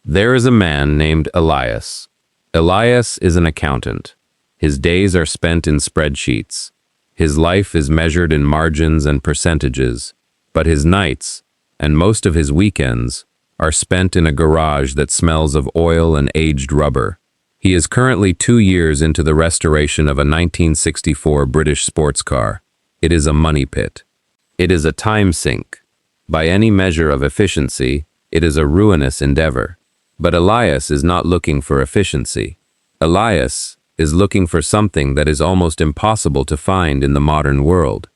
There is a man named Elias. Elias is an accountant. His days are spent in spreadsheets. His life is measured in margins and percentages, but his nights, and most of his weekends, are spent in a garage that smells of oil and aged rubber. He is currently 2 years into the restoration of a 1964 British sports car. It is a money pit. It is a time sink. By any measure of efficiency, it is a ruinous endeavor. But Elias is not looking for efficiency. Elias is looking for something that is almost impossible to find in the modern world.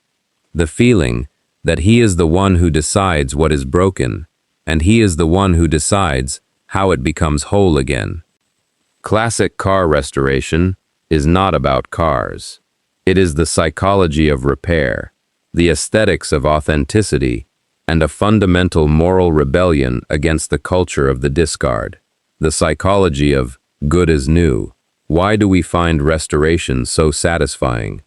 The feeling that he is the one who decides what is broken, and he is the one who decides how it becomes whole again. Classic car restoration is not about cars. It is the psychology of repair, the aesthetics of authenticity, and a fundamental moral rebellion against the culture of the discard. The psychology of good as new. Why do we find restoration so satisfying?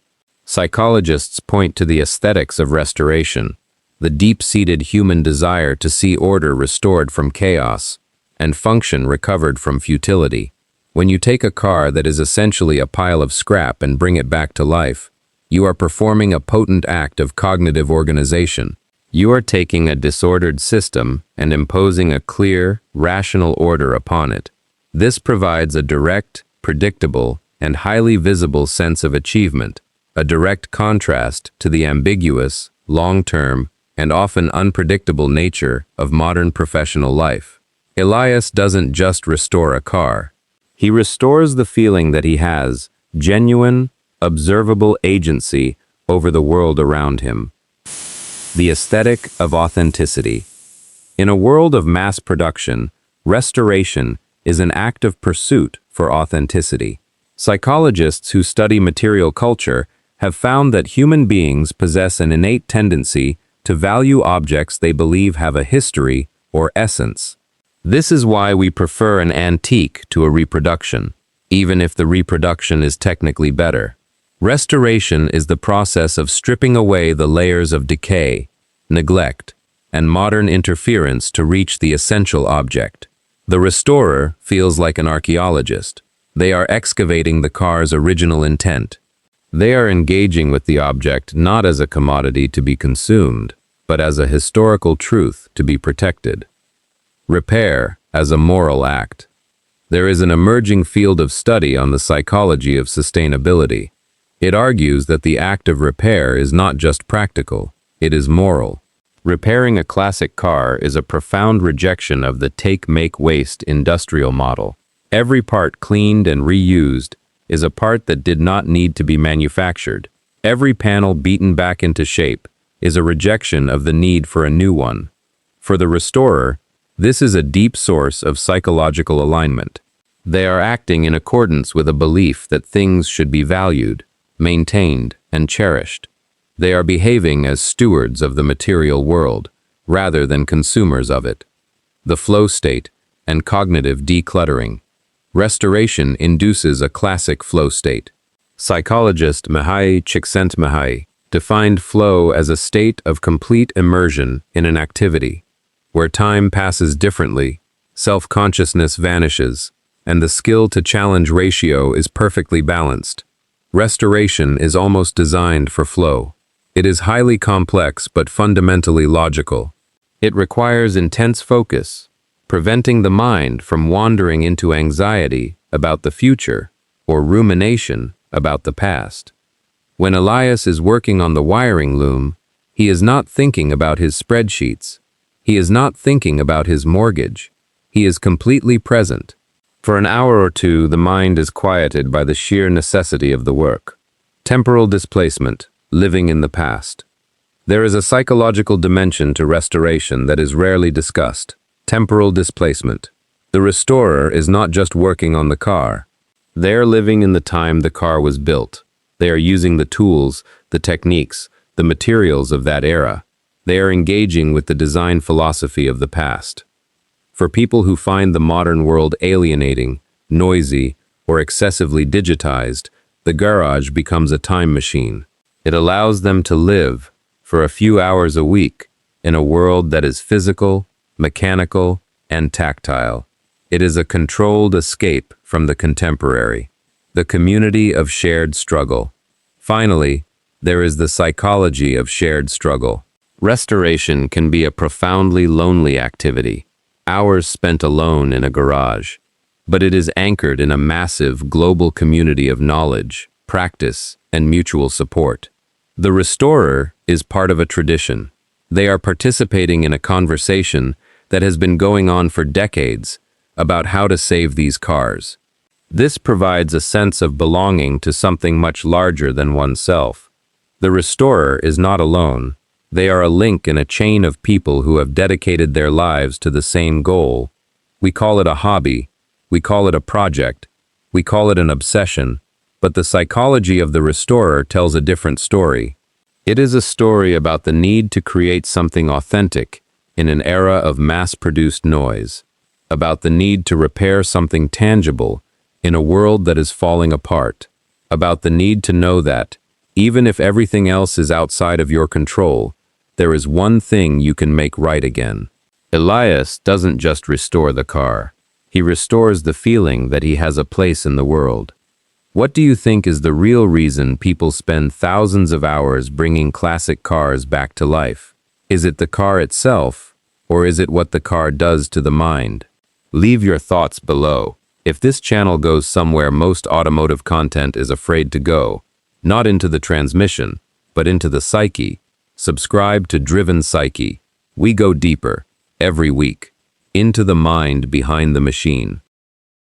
Psychologists point to the aesthetics of restoration, the deep-seated human desire to see order restored from chaos and function recovered from futility. When you take a car that is essentially a pile of scrap and bring it back to life, you are performing a potent act of cognitive organization. You are taking a disordered system and imposing a clear, rational order upon it. This provides a direct, predictable, and highly visible sense of achievement, a direct contrast to the ambiguous, long-term, and often unpredictable nature of modern professional life. Elias doesn't just restore a car. He restores the feeling that he has genuine, observable agency over the world around him. The aesthetic of authenticity. In a world of mass production, restoration is an active pursuit for authenticity. Psychologists who study material culture have found that human beings possess an innate tendency to value objects they believe have a history or essence. This is why we prefer an antique to a reproduction, even if the reproduction is technically better. Restoration is the process of stripping away the layers of decay, neglect, and modern interference to reach the essential object. The restorer feels like an archaeologist. They are excavating the car's original intent. They are engaging with the object not as a commodity to be consumed, but as a historical truth to be protected. Repair as a moral act. There is an emerging field of study on the psychology of sustainability. It argues that the act of repair is not just practical, it is moral. Repairing a classic car is a profound rejection of the take-make-waste industrial model. Every part cleaned and reused is a part that did not need to be manufactured. Every panel beaten back into shape is a rejection of the need for a new one. For the restorer, this is a deep source of psychological alignment. They are acting in accordance with a belief that things should be valued, maintained, and cherished. They are behaving as stewards of the material world, rather than consumers of it. The flow state and cognitive decluttering. Restoration induces a classic flow state. Psychologist Mihai Csikszentmihalyi defined flow as a state of complete immersion in an activity, where time passes differently, self-consciousness vanishes, and the skill-to-challenge ratio is perfectly balanced. Restoration is almost designed for flow. It is highly complex but fundamentally logical. It requires intense focus, preventing the mind from wandering into anxiety about the future or rumination about the past. When Elias is working on the wiring loom, he is not thinking about his spreadsheets. He is not thinking about his mortgage. He is completely present. For an hour or two, the mind is quieted by the sheer necessity of the work. Temporal displacement, living in the past. There is a psychological dimension to restoration that is rarely discussed. Temporal displacement. The restorer is not just working on the car. They are living in the time the car was built. They are using the tools, the techniques, the materials of that era. They are engaging with the design philosophy of the past. For people who find the modern world alienating, noisy, or excessively digitized, the garage becomes a time machine. It allows them to live, for a few hours a week, in a world that is physical, mechanical, and tactile. It is a controlled escape from the contemporary, the community of shared struggle. Finally, there is the psychology of shared struggle. Restoration can be a profoundly lonely activity, hours spent alone in a garage, but it is anchored in a massive global community of knowledge, practice, and mutual support. The restorer is part of a tradition. They are participating in a conversation that has been going on for decades about how to save these cars. This provides a sense of belonging to something much larger than oneself. The restorer is not alone. They are a link in a chain of people who have dedicated their lives to the same goal. We call it a hobby. We call it a project. We call it an obsession. But the psychology of the restorer tells a different story. It is a story about the need to create something authentic in an era of mass-produced noise, about the need to repair something tangible in a world that is falling apart, about the need to know that, even if everything else is outside of your control, there is one thing you can make right again. Elias doesn't just restore the car. He restores the feeling that he has a place in the world. What do you think is the real reason people spend thousands of hours bringing classic cars back to life? Is it the car itself, or is it what the car does to the mind? Leave your thoughts below. If this channel goes somewhere most automotive content is afraid to go, not into the transmission, but into the psyche, subscribe to Driven Psyche. We go deeper, every week, into the mind behind the machine.